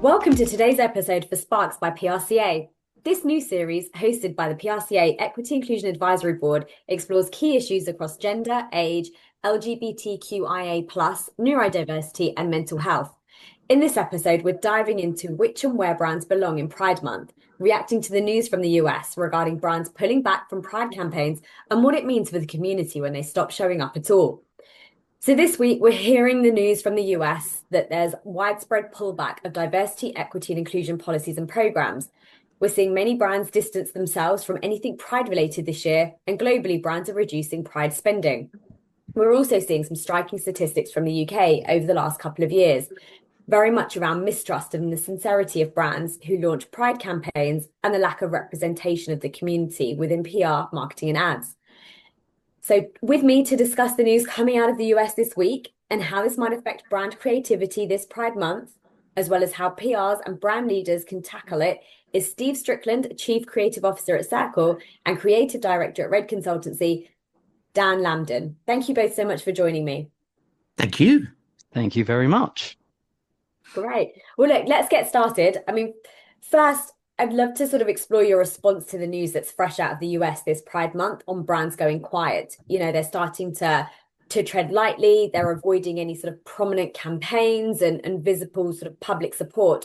Welcome to today's episode for Sparks by PRCA. This new series, hosted by the PRCA Equity Inclusion Advisory Board, explores key issues across gender, age, LGBTQIA+, neurodiversity, and mental health. In this episode, we're diving into which and where brands belong in Pride Month, reacting to the news from the US regarding brands pulling back from Pride campaigns and what it means for the community when they stop showing up at all. So this week, we're hearing the news from the US that there's widespread pullback of diversity, equity, and inclusion policies and programs. We're seeing many brands distance themselves from anything Pride related this year, and globally, brands are reducing Pride spending. We're also seeing some striking statistics from the UK over the last couple of years, very much around mistrust and the sincerity of brands who launch Pride campaigns and the lack of representation of the community within PR, marketing, and ads. So with me to discuss the news coming out of the US this week and how this might affect brand creativity this Pride Month, as well as how PRs and brand leaders can tackle it, is Steve Strickland, Chief Creative Officer at Cirkle and Creative Director at Red Consultancy, Dan Lambden. Thank you both so much for joining me. Thank you. Thank you very much. Great. Well, look, let's get started. First, I'd love to sort of explore your response to the news that's fresh out of the US this Pride Month on brands going quiet. You know, they're starting to tread lightly. They're avoiding any sort of prominent campaigns and visible sort of public support.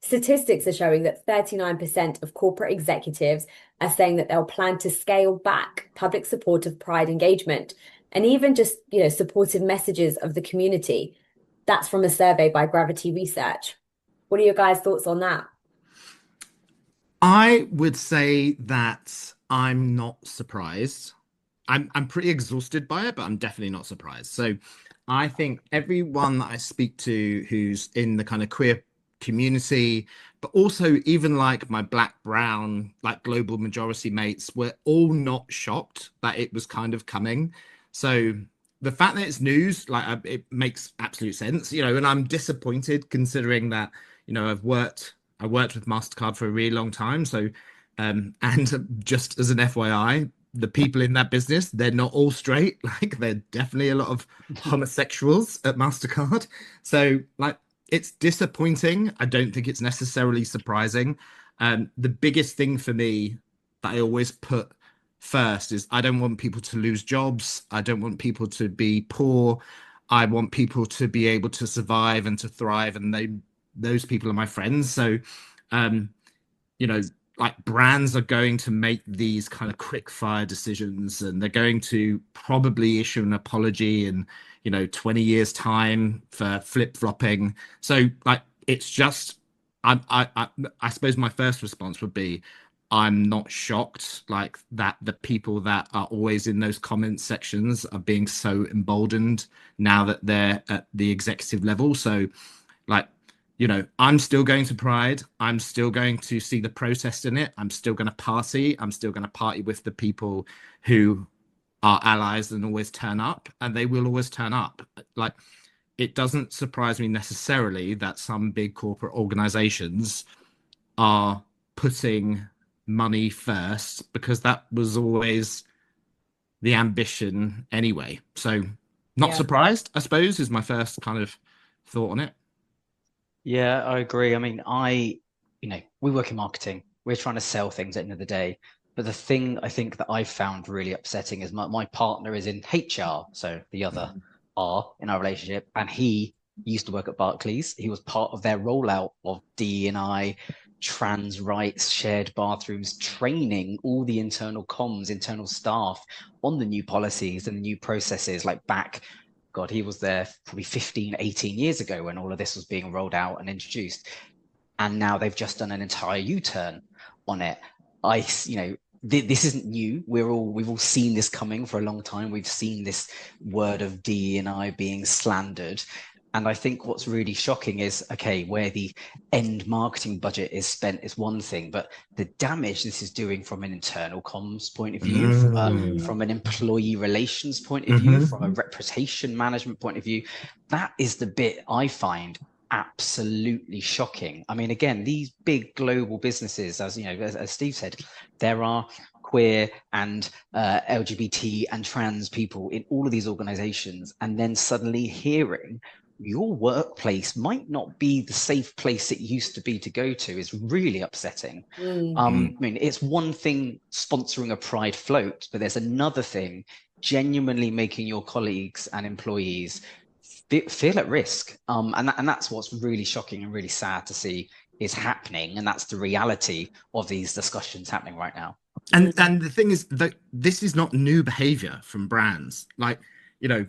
Statistics are showing that 39% of corporate executives are saying that they'll plan to scale back public support of Pride engagement and even just, supportive messages of the community. That's from a survey by Gravity Research. What are your guys' thoughts on that? I would say that I'm not surprised. I'm pretty exhausted by it, but I'm definitely not surprised. So I think everyone that I speak to who's in the kind of queer community, but also even like my black, brown, like global majority mates, were all not shocked that it was kind of coming. So the fact that it's news, it makes absolute sense, and I'm disappointed considering that, I worked with MasterCard for a really long time. So, and just as an FYI, the people in that business, they're not all straight. Like, they're definitely a lot of homosexuals at MasterCard. So, it's disappointing. I don't think it's necessarily surprising. The biggest thing for me that I always put first is I don't want people to lose jobs. I don't want people to be poor. I want people to be able to survive and to thrive. And those people are my friends. So, brands are going to make these kind of quick fire decisions, and they're going to probably issue an apology in, 20 years time for flip flopping. So it's just, I suppose my first response would be, I'm not shocked that the people that are always in those comment sections are being so emboldened now that they're at the executive level. So I'm still going to Pride. I'm still going to see the protest in it. I'm still going to party. I'm still going to party with the people who are allies and always turn up, and they will always turn up. It doesn't surprise me necessarily that some big corporate organizations are putting money first, because that was always the ambition anyway. So not surprised, I suppose, is my first kind of thought on it. Yeah, I agree. We work in marketing. We're trying to sell things at the end of the day. But the thing I think that I found really upsetting is my partner is in HR, so the other R in our relationship, and he used to work at Barclays. He was part of their rollout of DE&I, trans rights, shared bathrooms, training all the internal comms, internal staff on the new policies and the new processes, God, he was there probably 15, 18 years ago when all of this was being rolled out and introduced. And now they've just done an entire U-turn on it. This isn't new. We've all seen this coming for a long time. We've seen this word of D&I being slandered. And I think what's really shocking is, okay, where the end marketing budget is spent is one thing, but the damage this is doing from an internal comms point of view, from an employee relations point of view, from a reputation management point of view, that is the bit I find absolutely shocking. Again, these big global businesses, as Steve said, there are queer and LGBT and trans people in all of these organizations, and then suddenly hearing your workplace might not be the safe place it used to be to go to is really upsetting. I mean, it's one thing sponsoring a pride float, but there's another thing genuinely making your colleagues and employees feel at risk. And that's what's really shocking and really sad to see is happening. And that's the reality of these discussions happening right now. And the thing is that this is not new behavior from brands. Like, you know,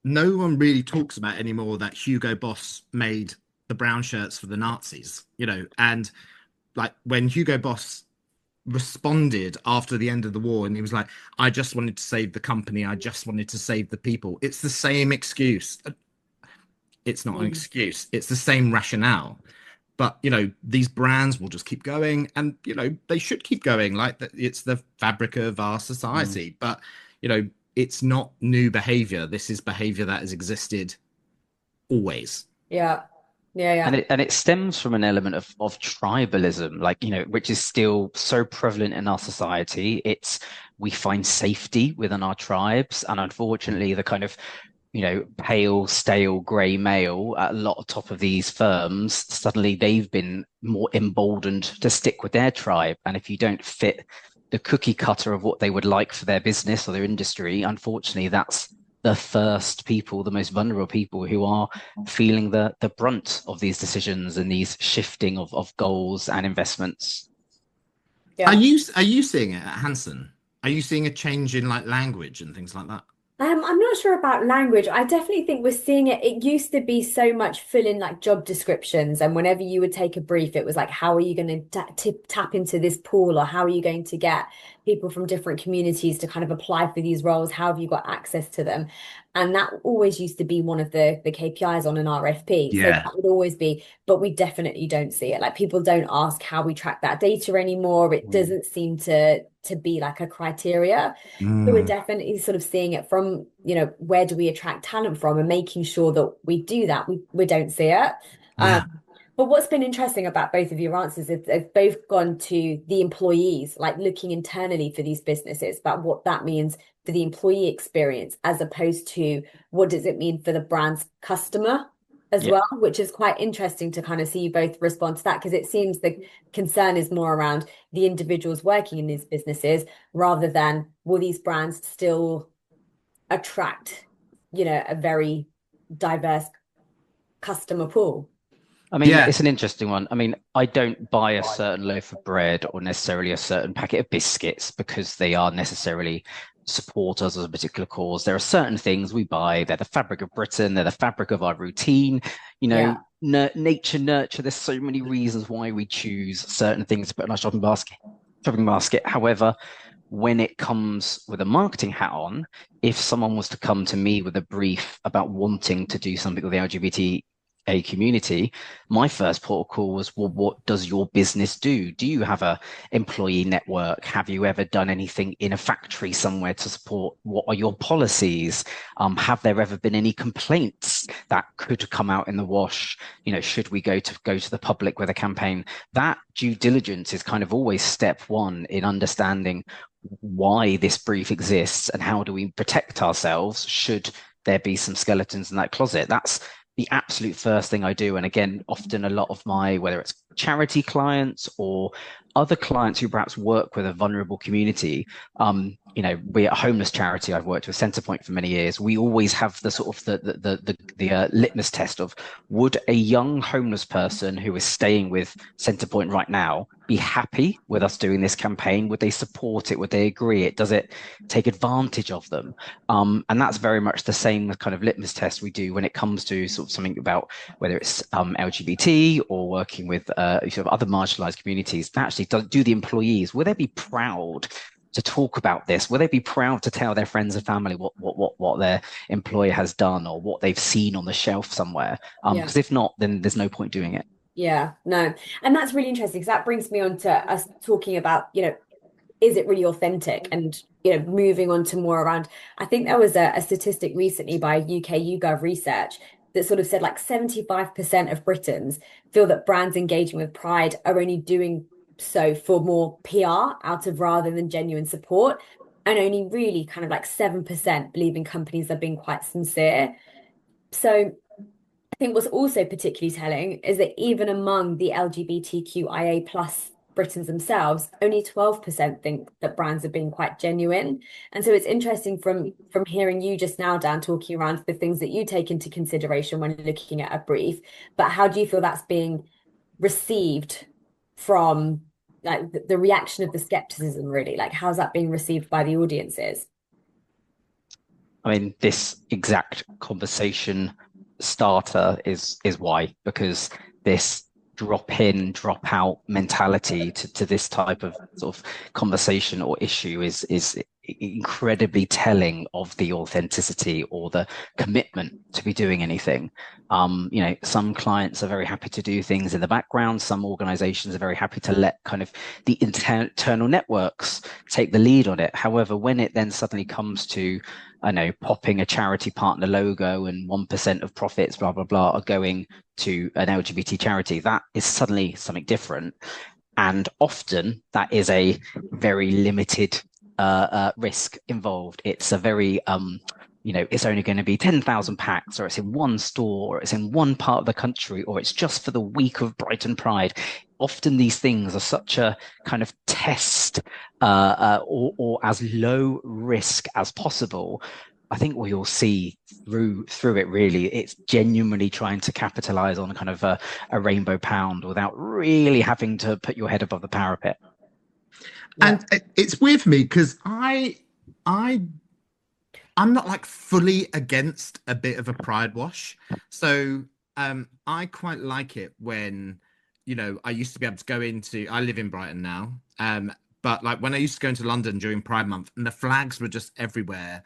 no one really talks about anymore that Hugo Boss made the brown shirts for the Nazis, you know, and like when Hugo Boss responded after the end of the war and he was like, I just wanted to save the company, I just wanted to save the people. It's the same excuse. It's not an excuse, it's the same rationale. But you know, these brands will just keep going, and you know, they should keep going. Like it's the fabric of our society. But you know, it's not new behavior. This is behavior that has existed always. Yeah. Yeah. And it stems from an element of tribalism, like, you know, which is still so prevalent in our society. It's we find safety within our tribes, and unfortunately, the kind of, you know, pale, stale, grey male at a lot of top of these firms, suddenly they've been more emboldened to stick with their tribe. And if you don't fit the cookie cutter of what they would like for their business or their industry, unfortunately, that's the first people, the most vulnerable people who are feeling the brunt of these decisions and these shifting of goals and investments. Yeah. Are you seeing it at Hanson? Are you seeing a change in like language and things like that? I'm not sure about language. I definitely think we're seeing it. It used to be so much fill in like job descriptions, and whenever you would take a brief, it was like, how are you going to tap into this pool, or how are you going to get people from different communities to kind of apply for these roles? How have you got access to them? And that always used to be one of the KPIs on an RFP. So that would always be, but we definitely don't see it. Like people don't ask how we track that data anymore. It doesn't seem to be like a criteria. So we're definitely sort of seeing it from, you know, where do we attract talent from, and making sure that we do that. We don't see it. But what's been interesting about both of your answers is they've both gone to the employees, like looking internally for these businesses about what that means for the employee experience, as opposed to what does it mean for the brand's customer as well, which is quite interesting to kind of see you both respond to that, because it seems the concern is more around the individuals working in these businesses rather than will these brands still attract, you know, a very diverse customer pool. I mean, it's an interesting one. I mean, I don't buy a certain loaf of bread or necessarily a certain packet of biscuits because they are necessarily support us as a particular cause. There are certain things we buy. They're the fabric of Britain. They're the fabric of our routine. You know, nature, nurture. There's so many reasons why we choose certain things to put in our shopping basket. However, when it comes with a marketing hat on, if someone was to come to me with a brief about wanting to do something with the LGBT community, my first port of call was, well, what does your business do? Do you have a employee network? Have you ever done anything in a factory somewhere to support? What are your policies? Have there ever been any complaints that could come out in the wash? You know, should we go to the public with a campaign? That due diligence is kind of always step one in understanding why this brief exists and how do we protect ourselves should there be some skeletons in that closet. That's the absolute first thing I do. And again, often a lot of my, whether it's charity clients or other clients who perhaps work with a vulnerable community, you know, we're a homeless charity. I've worked with Centrepoint for many years. We always have the sort of the litmus test of, would a young homeless person who is staying with Centrepoint right now be happy with us doing this campaign? Would they support it? Would they agree it? Does it take advantage of them? And that's very much the same kind of litmus test we do when it comes to sort of something about whether it's LGBT or working with sort of other marginalized communities. Actually, do the employees, will they be proud to talk about this? Will they be proud to tell their friends and family what their employer has done or what they've seen on the shelf somewhere? Because if not, then there's no point doing it. Yeah, no. And that's really interesting, because that brings me on to us talking about, you know, is it really authentic? And, you know, moving on to more around, I think there was a statistic recently by UK YouGov research that sort of said like 75% of Britons feel that brands engaging with Pride are only doing so for more PR out of rather than genuine support. And only really kind of like 7% believing companies are being quite sincere. So think what's also particularly telling is that even among the LGBTQIA plus Britons themselves, only 12% think that brands are being quite genuine. And so it's interesting from hearing you just now, Dan, talking around the things that you take into consideration when looking at a brief, but how do you feel that's being received from like the reaction of the skepticism, really? Like, how's that being received by the audiences? I mean, this exact conversation starter is why, because this drop in, drop out mentality to this type of sort of conversation or issue is incredibly telling of the authenticity or the commitment to be doing anything. Some clients are very happy to do things in the background. Some organizations are very happy to let kind of the internal networks take the lead on it. However, when it then suddenly comes to, I know, popping a charity partner logo and 1% of profits, blah, blah, blah, are going to an LGBT charity, that is suddenly something different. And often that is a very limited risk involved. It's a very, it's only going to be 10,000 packs, or it's in one store, or it's in one part of the country, or it's just for the week of Brighton Pride. Often these things are such a kind of test or as low risk as possible. I think what you'll see through it, really, it's genuinely trying to capitalize on kind of a rainbow pound without really having to put your head above the parapet. And it's weird for me because I'm not like fully against a bit of a pride wash. So I quite like it when, I used to be able to go I live in Brighton now. But like when I used to go into London during Pride Month and the flags were just everywhere,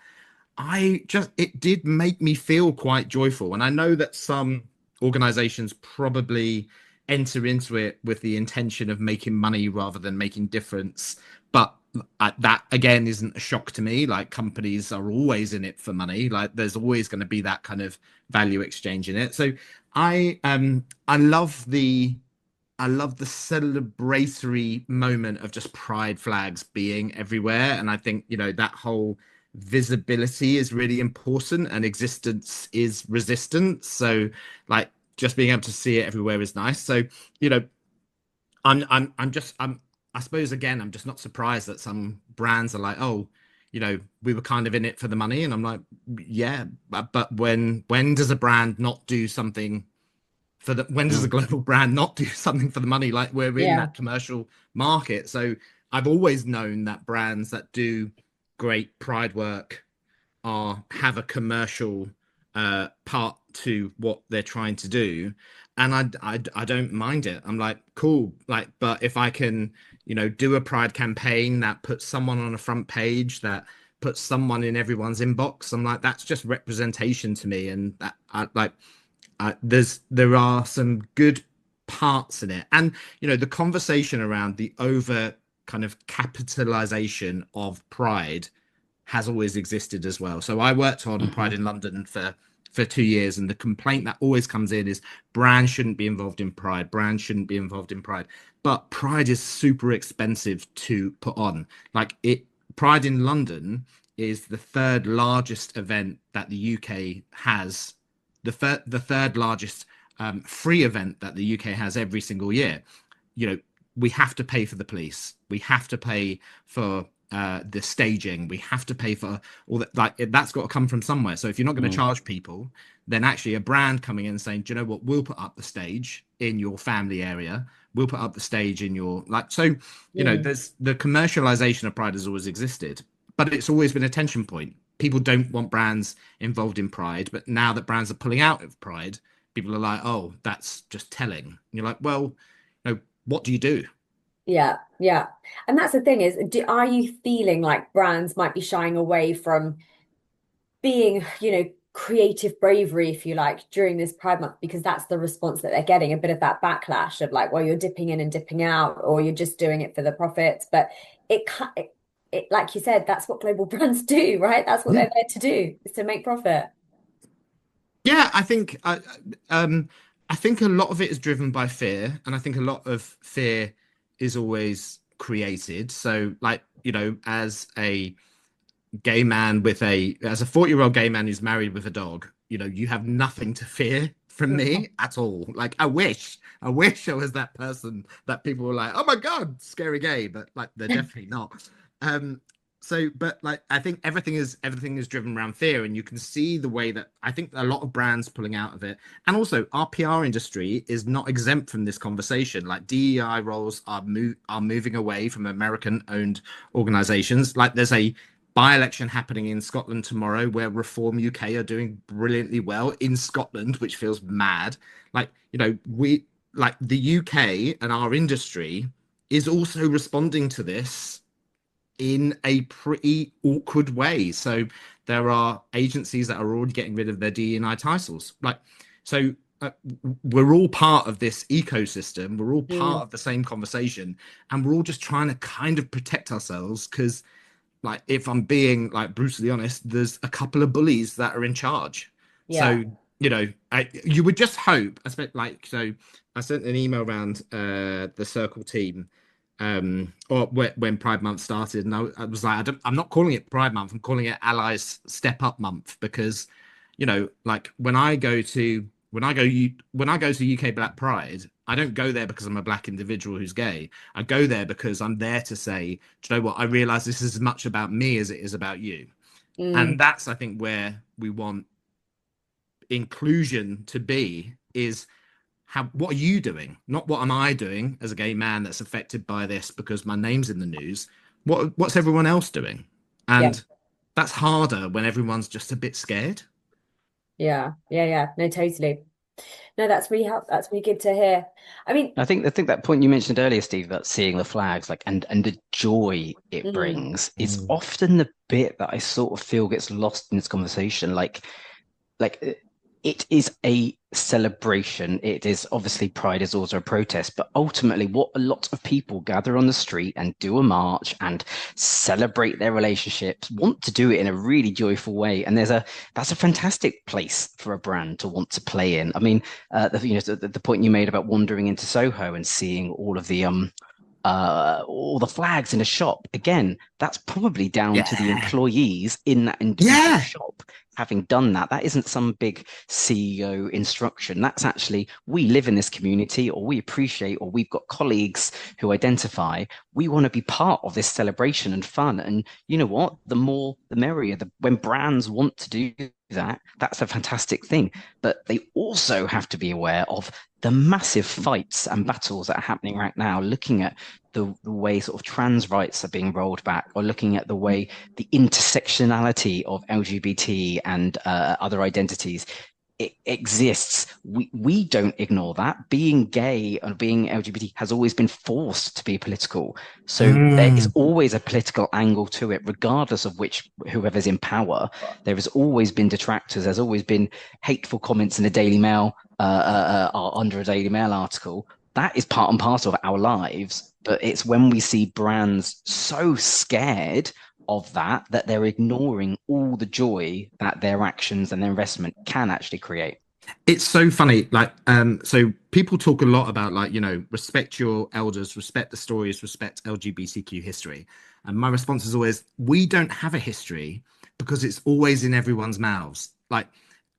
it did make me feel quite joyful. And I know that some organizations probably enter into it with the intention of making money rather than making difference. But that again isn't a shock to me. Like, companies are always in it for money. Like, there's always going to be that kind of value exchange in it. So I love the celebratory moment of just pride flags being everywhere. And I think, that whole visibility is really important, and existence is resistance. So like, just being able to see it everywhere is nice. So, I suppose, again, I'm just not surprised that some brands are like, oh, we were kind of in it for the money. And I'm like, yeah, but when does a brand not do something when does a global brand not do something for the money? Like, we're in that commercial market. So I've always known that brands that do great pride work have a commercial part to what they're trying to do, and I don't mind it. I'm like, cool, like, but if I can do a pride campaign that puts someone on a front page, that puts someone in everyone's inbox, I'm like, that's just representation to me. And that there are some good parts in it. And the conversation around the over kind of capitalization of pride has always existed as well. So I worked on Pride in London for 2 years, and the complaint that always comes in is brands shouldn't be involved in pride. Brands shouldn't be involved in pride. But pride is super expensive to put on. Like, Pride in London is the third largest event that the UK has, the third largest free event that the UK has every single year. We have to pay for the police. We have to pay for the staging. We have to pay for all that. Like, that's got to come from somewhere. So if you're not going to charge people, then actually a brand coming in and saying, do you know what, we'll put up the stage in your family area, we'll put up the stage in your, like, so there's the commercialization of pride has always existed, but it's always been a tension point. People don't want brands involved in pride, but now that brands are pulling out of pride, people are like, oh, that's just telling. And you're like, well, what do you do? Yeah. And that's the thing is, are you feeling like brands might be shying away from being, creative bravery, if you like, during this Pride Month, because that's the response that they're getting, a bit of that backlash of like, well, you're dipping in and dipping out, or you're just doing it for the profits. But it, like you said, that's what global brands do, right? That's what they're there to do, is to make profit. Yeah, I think a lot of it is driven by fear, and I think a lot of fear is always created. So, like, as a as a 40-year-old gay man who's married with a dog, you have nothing to fear from me at all. Like I wish I was that person that people were like, oh my God, scary gay, but like they're definitely not. Um, so but like I think everything is driven around fear, and you can see the way that I think a lot of brands pulling out of it. And also our PR industry is not exempt from this conversation. Like DEI roles are moving away from American owned organizations. Like there's a by-election happening in Scotland tomorrow where Reform UK are doing brilliantly well in Scotland, which feels mad. Like, we like the UK and our industry is also responding to this in a pretty awkward way. So there are agencies that are already getting rid of their D&I titles. Like, so we're all part of this ecosystem. We're all part of the same conversation, and we're all just trying to kind of protect ourselves because, like, if I'm being like brutally honest, there's a couple of bullies that are in charge. Yeah. So, you would just hope. So I sent an email around the Circle team or when Pride Month started, and I was like, I'm not calling it Pride Month. I'm calling it Allies Step Up Month because, like when I go to UK Black Pride, I don't go there because I'm a black individual who's gay. I go there because I'm there to say, do you know what? I realize this is as much about me as it is about you. And that's, I think, where we want inclusion to be is what are you doing? Not what am I doing as a gay man that's affected by this because my name's in the news. What's everyone else doing? Yeah. And that's harder when everyone's just a bit scared. Yeah. No, totally. No, that's really that's really good to hear. I mean, I think that point you mentioned earlier, Steve, about seeing the flags, like and the joy it mm, brings, is often the bit that I sort of feel gets lost in this conversation. Like it is a celebration. It is obviously Pride is also a protest, but ultimately what a lot of people gather on the street and do a march and celebrate their relationships, want to do it in a really joyful way. And that's a fantastic place for a brand to want to play in. I mean, the point you made about wandering into Soho and seeing all the flags in a shop. Again, that's probably down to the employees in that individual shop having done that. That isn't some big CEO instruction. That's actually, we live in this community, or we appreciate, or we've got colleagues who identify. We want to be part of this celebration and fun. And you know what? The more, the merrier. When brands want to do that, that's a fantastic thing. But they also have to be aware of the massive fights and battles that are happening right now, looking at the way sort of trans rights are being rolled back, or looking at the way the intersectionality of LGBT and other identities it exists. We don't ignore that. Being gay and being LGBT has always been forced to be political. So there is always a political angle to it, regardless of whoever's in power. There has always been detractors. There's always been hateful comments in the Daily Mail under a Daily Mail article. That is part and parcel of our lives. But it's when we see brands so scared of that they're ignoring all the joy that their actions and their investment can actually create. It's so funny. Like, so people talk a lot about, like, respect your elders, respect the stories, respect LGBTQ history. And my response is always, we don't have a history because it's always in everyone's mouths. Like,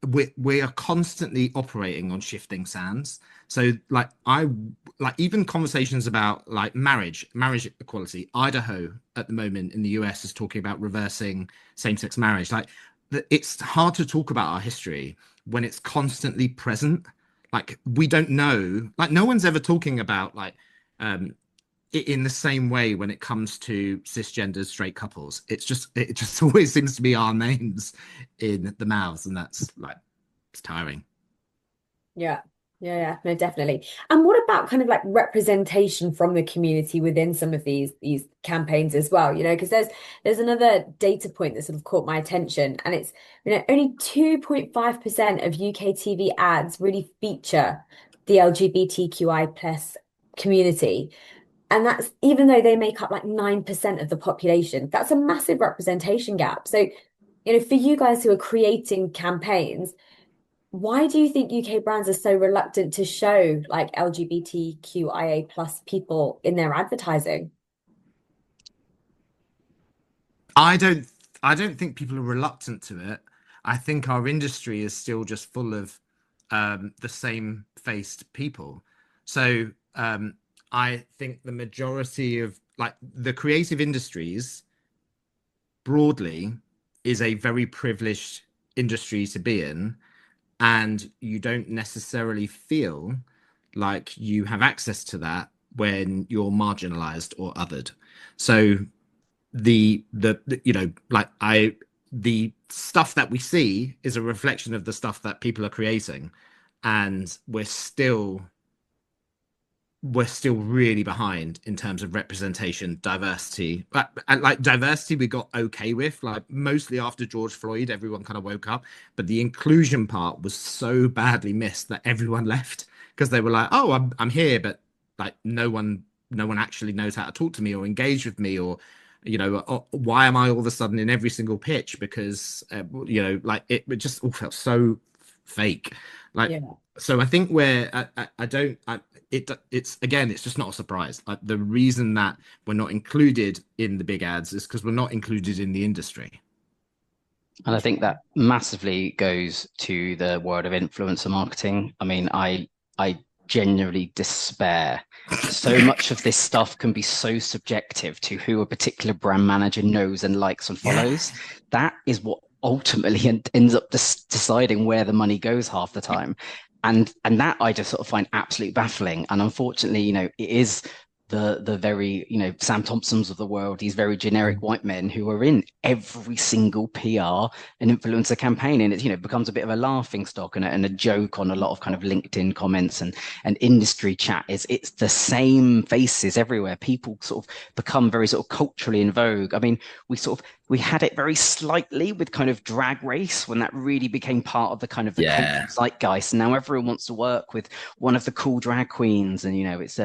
we are constantly operating on shifting sands. So like even conversations about like marriage equality. Idaho at the moment in the US is talking about reversing same-sex marriage. Like it's hard to talk about our history when it's constantly present. Like we don't know, like no one's ever talking about like in the same way when it comes to cisgender straight couples. It just always seems to be our names in the mouths, and that's like it's tiring. yeah. No, definitely. And what about kind of like representation from the community within some of these campaigns as well? Because there's another data point that sort of caught my attention, and it's only 2.5% of UK TV ads really feature the LGBTQI plus community. And that's even though they make up like 9% of the population. That's a massive representation gap. So, for you guys who are creating campaigns, why do you think UK brands are so reluctant to show like LGBTQIA plus people in their advertising? I don't I don't think people are reluctant to it. I think our industry is still just full of the same faced people. So I think the majority of like the creative industries broadly is a very privileged industry to be in, and you don't necessarily feel like you have access to that when you're marginalized or othered. So the you know like I the stuff that we see is a reflection of the stuff that people are creating, and we're still really behind in terms of representation, diversity. And like diversity, we got okay with, like mostly after George Floyd, everyone kind of woke up. But the inclusion part was so badly missed that everyone left because they were like, "Oh, I'm here," but like no one actually knows how to talk to me or engage with me, or why am I all of a sudden in every single pitch? Because like it just all felt so fake. Like, Yeah. so I think where I don't it's again, it's just not a surprise. Like the reason that we're not included in the big ads is because we're not included in the industry. And I think that massively goes to the world of influencer marketing. I mean, I genuinely despair. So much of this stuff can be so subjective to who a particular brand manager knows and likes and follows. That is what ultimately ends up deciding where the money goes half the time. And that I just sort of find absolutely baffling. And unfortunately, it is the very, Sam Thompsons of the world, these very generic white men who are in every single PR and influencer campaign. And it, becomes a bit of a laughing stock and a joke on a lot of kind of LinkedIn comments and industry chat. It's the same faces everywhere. People sort of become very sort of culturally in vogue. I mean, we had it very slightly with kind of Drag Race when that really became part of the kind of the cultural zeitgeist. And now everyone wants to work with one of the cool drag queens, and it's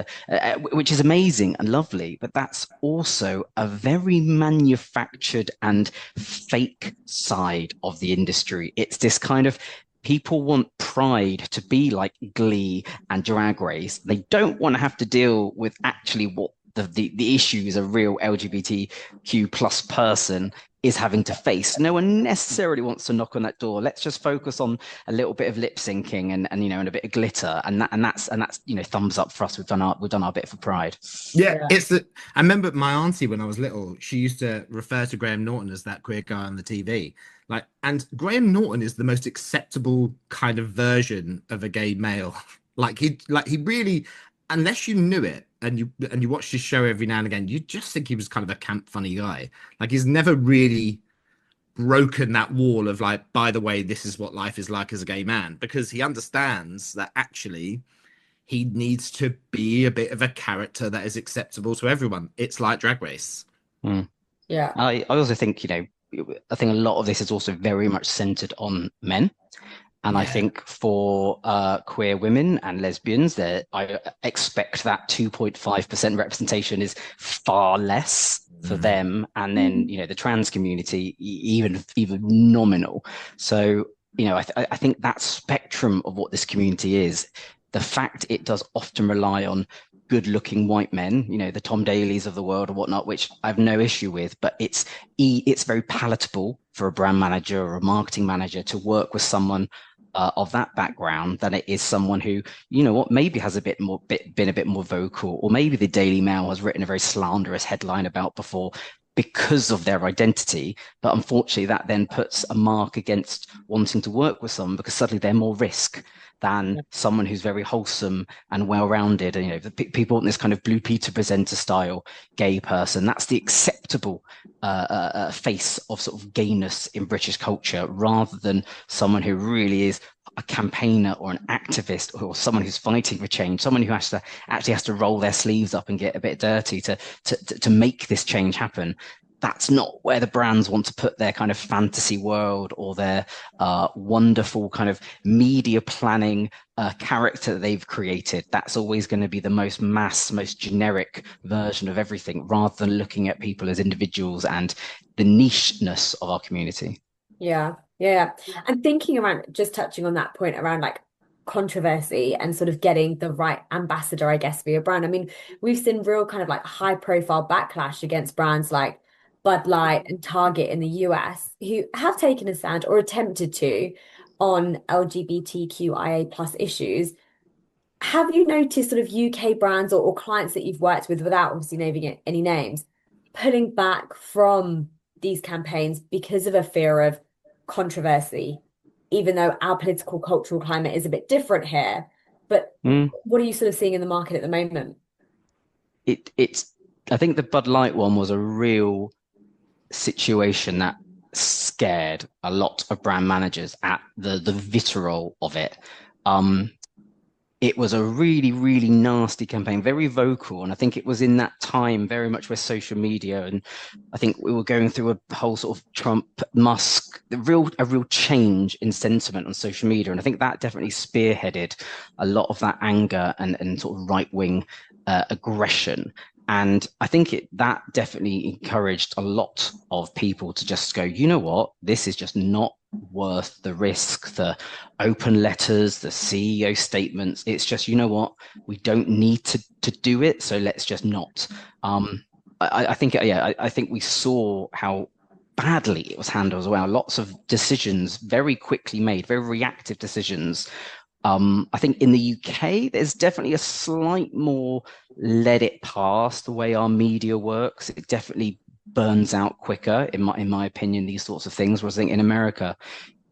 which is amazing and lovely, but that's also a very manufactured and fake side of the industry. It's this kind of people want Pride to be like Glee and Drag Race. They don't want to have to deal with actually what the issues a real LGBTQ plus person is having to face. No one necessarily wants to knock on that door. Let's just focus on a little bit of lip syncing and and a bit of glitter, and that's thumbs up for us. We've done our bit for Pride. Yeah. I remember my auntie when I was little, she used to refer to Graham Norton as that queer guy on the TV. Like, and Graham Norton is the most acceptable kind of version of a gay male. He really, unless you knew it and you watched his show every now and again, you just think he was kind of a camp funny guy. Like he's never really broken that wall of like, by the way, this is what life is like as a gay man, because he understands that actually he needs to be a bit of a character that is acceptable to everyone. It's like Drag Race. Yeah. I also think, I think a lot of this is also very much centered on men. And I think for queer women and lesbians, I expect that 2.5% representation is far less for them. And then, the trans community, even nominal. So, I think that spectrum of what this community is, the fact it does often rely on good-looking white men, the Tom Dalys of the world or whatnot, which I have no issue with, but it's very palatable for a brand manager or a marketing manager to work with someone of that background than it is someone who, maybe has been a bit more vocal, or maybe the Daily Mail has written a very slanderous headline about before because of their identity. But unfortunately, that then puts a mark against wanting to work with someone because suddenly they're more risk than someone who's very wholesome and well-rounded. And, the people want this kind of Blue Peter presenter style gay person. That's the acceptable face of sort of gayness in British culture, rather than someone who really is a campaigner or an activist or someone who's fighting for change, someone who actually has to roll their sleeves up and get a bit dirty to make this change happen. That's not where the brands want to put their kind of fantasy world or their wonderful kind of media planning character that they've created. That's always going to be the most most generic version of everything, rather than looking at people as individuals and the nicheness of our community. Yeah. And thinking around, just touching on that point around like controversy and sort of getting the right ambassador, I guess, for your brand. I mean, we've seen real kind of like high profile backlash against brands like Bud Light and Target in the US who have taken a stand or attempted to on LGBTQIA plus issues. Have you noticed sort of UK brands or clients that you've worked with, without obviously naming any names, pulling back from these campaigns because of a fear of controversy, even though our political cultural climate is a bit different here? But what are you sort of seeing in the market at the moment? It's I think the Bud Light one was a real situation that scared a lot of brand managers at the vitriol of it. It was a really, really nasty campaign, very vocal. And I think it was in that time very much where social media, and I think we were going through a whole sort of Trump, Musk, a real change in sentiment on social media. And I think that definitely spearheaded a lot of that anger and sort of right-wing aggression. And I think that definitely encouraged a lot of people to just go, you know what, this is just not worth the risk, the open letters, the CEO statements. It's just, you know what, we don't need to do it, so let's just not. I think, yeah, I think we saw how badly it was handled as well. Lots of decisions very quickly made, very reactive decisions. I think in the UK, there's definitely a slight more let it pass the way our media works. It definitely burns out quicker, in my opinion, these sorts of things. Whereas I think in America,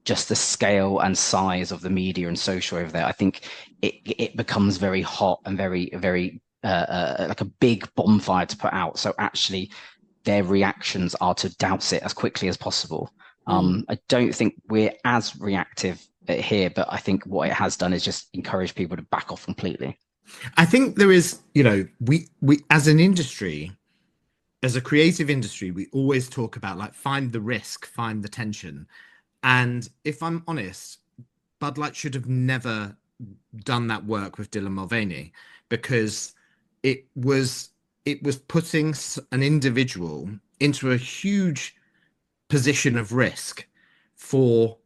just the scale and size of the media and social over there, I think it becomes very hot and very like a big bonfire to put out. So actually, their reactions are to douse it as quickly as possible. I don't think we're as reactive here, but I think what it has done is just encourage people to back off completely. I think there is, we as an industry, as a creative industry, we always talk about like find the risk, find the tension. And if I'm honest, Bud Light should have never done that work with Dylan Mulvaney, because it was putting an individual into a huge position of risk for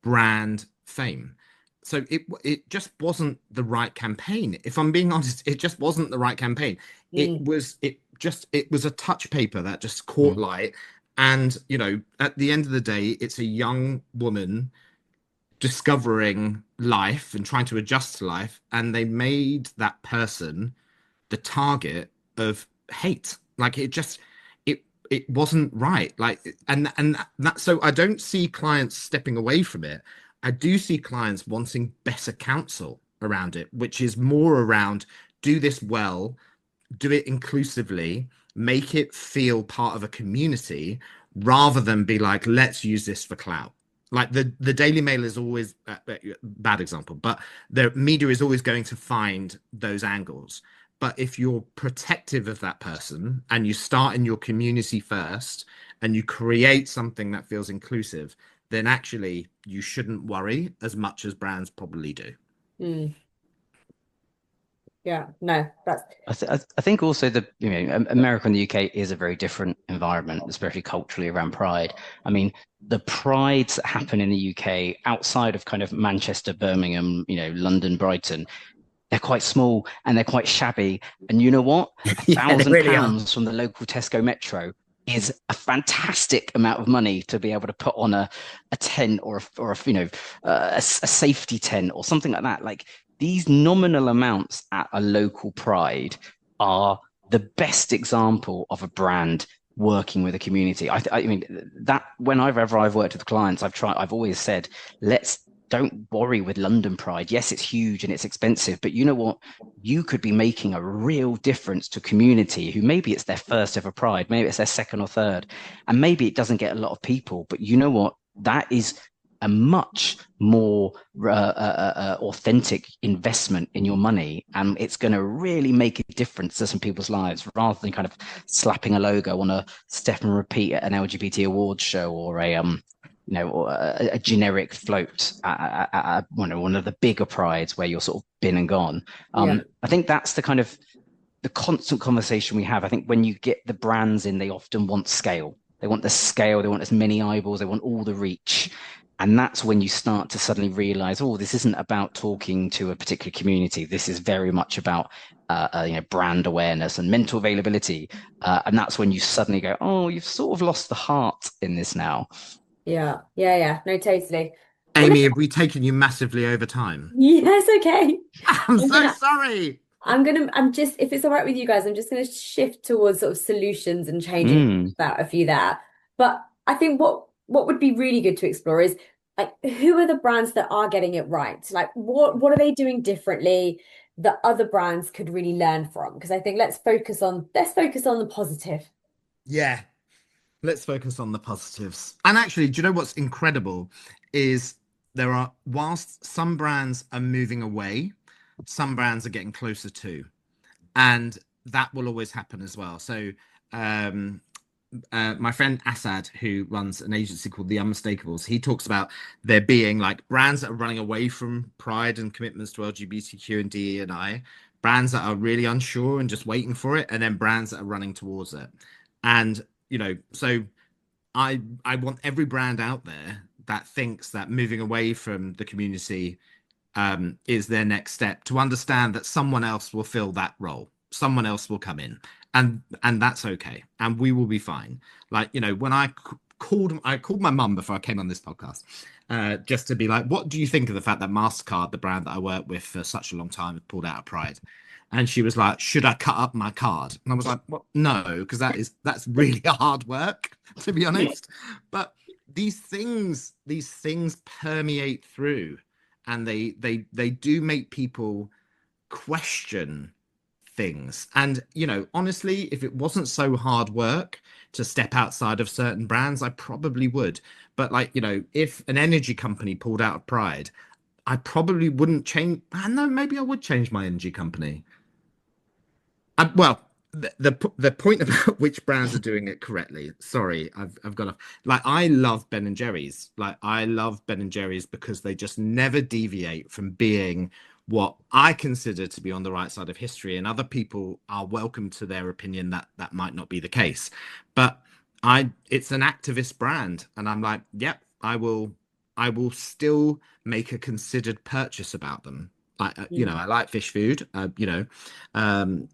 brand fame. So it just wasn't the right campaign. If I'm being honest, it just wasn't the right campaign. It was a touch paper that just caught light. And at the end of the day, it's a young woman discovering life and trying to adjust to life, and they made that person the target of hate. Like it wasn't right. Like, and that, so I don't see clients stepping away from it. I do see clients wanting better counsel around it, which is more around do this well, do it inclusively, make it feel part of a community, rather than be like, let's use this for clout. Like the Daily Mail is always a bad example, but the media is always going to find those angles. But if you're protective of that person and you start in your community first and you create something that feels inclusive, then actually you shouldn't worry as much as brands probably do. Yeah, no, that's. I think also America and the UK is a very different environment, especially culturally around pride. I mean, the prides that happen in the UK outside of kind of Manchester, Birmingham, London, Brighton, they're quite small and they're quite shabby. And you know what? £1,000 from the local Tesco Metro is a fantastic amount of money to be able to put on a tent or a safety tent or something like that. Like, these nominal amounts at a local pride are the best example of a brand working with a community. I mean that whenever I've worked with clients, I've always said, don't worry with London Pride. Yes, it's huge and it's expensive, but you know what? You could be making a real difference to community who maybe it's their first ever Pride, maybe it's their second or third, and maybe it doesn't get a lot of people, but you know what? That is a much more authentic investment in your money, and it's going to really make a difference to some people's lives, rather than kind of slapping a logo on a step and repeat at an LGBT awards show or a generic float at one of the bigger prides where you're sort of been and gone. I think that's the kind of the constant conversation we have. I think when you get the brands in, they often want scale. They want the scale. They want as many eyeballs. They want all the reach. And that's when you start to suddenly realize, oh, this isn't about talking to a particular community. This is very much about brand awareness and mental availability. And that's when you suddenly go, oh, you've sort of lost the heart in this now. Yeah. No, totally. Amy, have we taken you massively over time? Yes, okay. I'm I'm so gonna sorry. I'm just, if it's all right with you guys, I'm just going to shift towards sort of solutions and changing Mm, about a few there. But I think what would be really good to explore is like who are the brands that are getting it right? Like what are they doing differently that other brands could really learn from? Because I think let's focus on the positive. Yeah, let's focus on the positives. And actually, do you know what's incredible is whilst some brands are moving away, some brands are getting closer to, and that will always happen as well. So, um, my friend Assad, who runs an agency called The Unmistakable, he talks about there being like brands that are running away from pride and commitments to LGBTQ and DE and I, brands that are really unsure and just waiting for it, and then brands that are running towards it. And so I want every brand out there that thinks that moving away from the community is their next step to understand that someone else will fill that role. Someone else will come in, and that's okay, and we will be fine. Like when I called my mum before I came on this podcast, just to be like, what do you think of the fact that Mastercard, the brand that I worked with for such a long time, had pulled out of Pride? And she was like, should I cut up my card? And I was like, well, no, because that's really hard work, to be honest. But these things permeate through, and they do make people question things. And honestly, if it wasn't so hard work to step outside of certain brands, I probably would. But like, if an energy company pulled out of Pride, I probably wouldn't change. I know, maybe I would change my energy company. Well, the point about which brands are doing it correctly. Sorry, I've got to like I love Ben and Jerry's. Like I love Ben and Jerry's because they just never deviate from being what I consider to be on the right side of history, and other people are welcome to their opinion that that might not be the case. But it's an activist brand, and I'm like, yep, I will still make a considered purchase about them. I like fish food, um,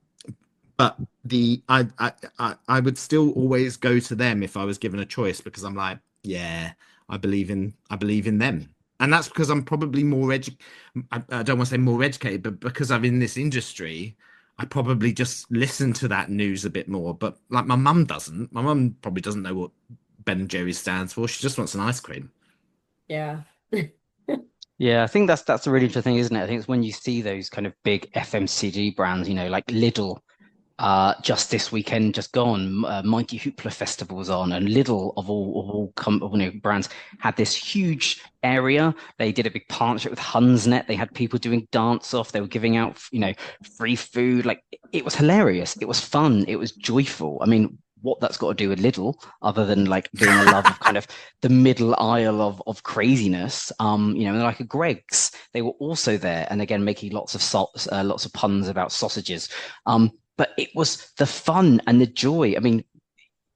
but I would still always go to them if I was given a choice because I'm like, yeah, I believe in them. And that's because I'm probably I don't want to say more educated, but because I'm in this industry, I probably just listen to that news a bit more. But like my mum doesn't. My mum probably doesn't know what Ben and Jerry's stands for. She just wants an ice cream. Yeah. yeah, I think that's a really interesting thing, isn't it? I think it's when you see those kind of big FMCG brands, like Lidl. Just this weekend, just gone, Mighty Hoopla Festival was on, and Lidl of all brands had this huge area. They did a big partnership with Hunsnet. They had people doing dance off. They were giving out, free food. Like it was hilarious. It was fun. It was joyful. I mean, what that's got to do with Lidl, other than like being a love of kind of the middle aisle of craziness. And like a Greggs, they were also there, and again making lots of puns about sausages. But it was the fun and the joy. I mean,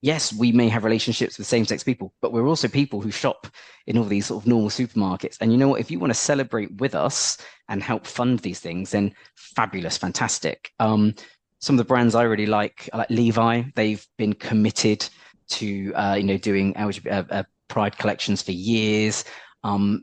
yes, we may have relationships with same-sex people, but we're also people who shop in all these sort of normal supermarkets. And you know what? If you want to celebrate with us and help fund these things, then fabulous, fantastic. Some of the brands I really like, I like Levi. They've been committed to doing LGBT, Pride collections for years.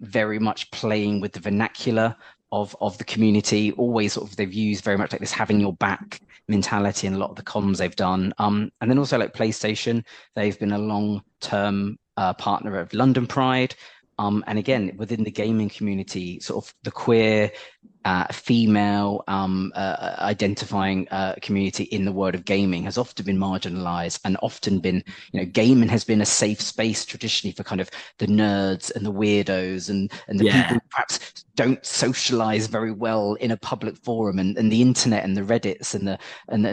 Very much playing with the vernacular of the community. Always sort of they've used very much like this having your back mentality in a lot of the comms they've done. And then also like PlayStation, they've been a long-term partner of London Pride. And again, within the gaming community, sort of the queer, female identifying community in the world of gaming has often been marginalized and often been, gaming has been a safe space traditionally for kind of the nerds and the weirdos and the people Yeah. who perhaps don't socialize very well in a public forum, and the internet and the Reddits and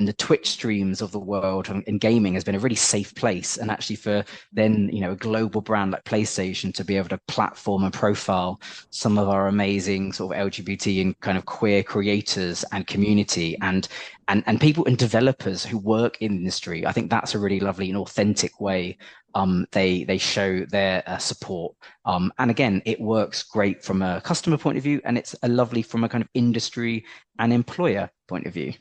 the Twitch streams of the world and gaming has been a really safe place. And actually for then, a global brand like PlayStation to be able to platform and profile some of our amazing sort of LGBT and kind of queer creators and community and people and developers who work in the industry. I think that's a really lovely and authentic way they show their support. And again, it works great from a customer point of view, and it's a lovely from a kind of industry and employer point of view.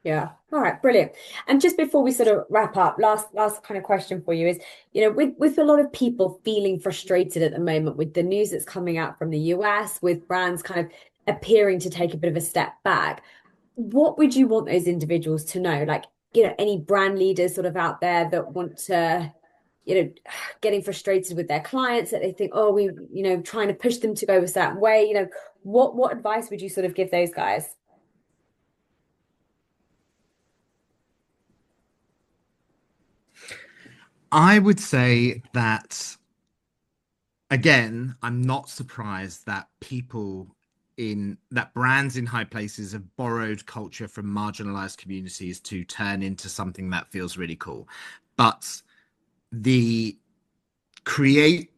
Yeah. All right, brilliant. And just before we sort of wrap up, last kind of question for you is, with a lot of people feeling frustrated at the moment with the news that's coming out from the US, with brands kind of appearing to take a bit of a step back, what would you want those individuals to know? Like, any brand leaders sort of out there that want to, getting frustrated with their clients, that they think, oh, trying to push them to go a certain way, what advice would you sort of give those guys? I would say that, again, I'm not surprised that brands in high places have borrowed culture from marginalized communities to turn into something that feels really cool. But the creativity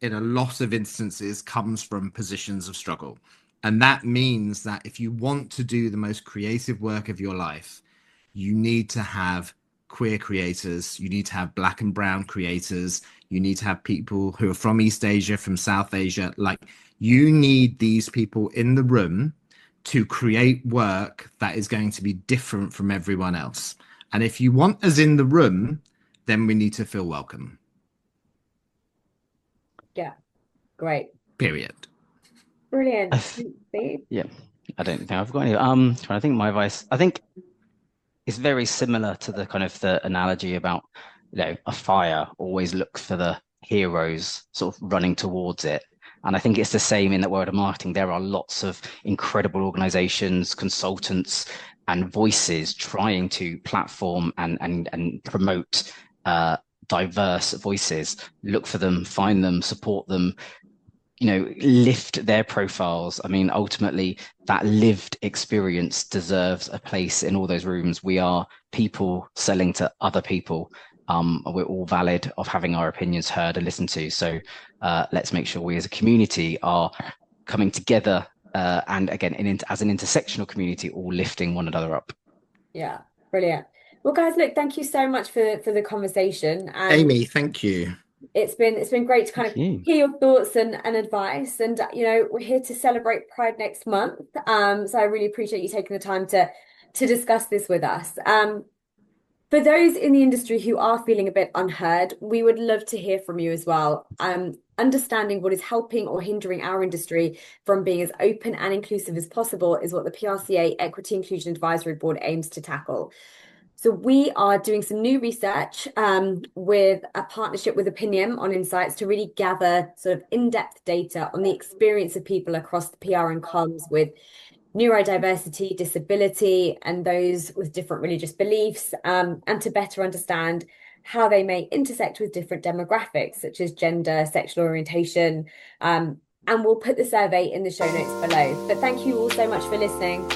in a lot of instances comes from positions of struggle. And that means that if you want to do the most creative work of your life, you need to have queer creators, you need to have black and brown creators, you need to have people who are from East Asia, from South Asia. Like, you need these people in the room to create work that is going to be different from everyone else. And if you want us in the room, then we need to feel welcome. Yeah, great. Period. Brilliant. Yeah, I don't think I've got any. Trying to think my advice. I think it's very similar to the kind of the analogy about, a fire. Always look for the heroes sort of running towards it. And I think it's the same in the world of marketing. There are lots of incredible organizations, consultants, and voices trying to platform and promote diverse voices. Look for them, find them, support them, lift their profiles. I mean, ultimately, that lived experience deserves a place in all those rooms. We are people selling to other people. We're all valid of having our opinions heard and listened to. So let's make sure we as a community are coming together and again, as an intersectional community, all lifting one another up. Yeah, brilliant. Well, guys, look, thank you so much for the conversation. And Amy, thank you. It's been great to kind of hear your thoughts and advice. And we're here to celebrate Pride next month. So I really appreciate you taking the time to discuss this with us. For those in the industry who are feeling a bit unheard, we would love to hear from you as well. Understanding what is helping or hindering our industry from being as open and inclusive as possible is what the PRCA Equity Inclusion Advisory Board aims to tackle. So we are doing some new research with a partnership with Opinion on Insights to really gather sort of in-depth data on the experience of people across the PR and comms with neurodiversity, disability, and those with different religious beliefs, and to better understand how they may intersect with different demographics, such as gender, sexual orientation. And we'll put the survey in the show notes below. But thank you all so much for listening.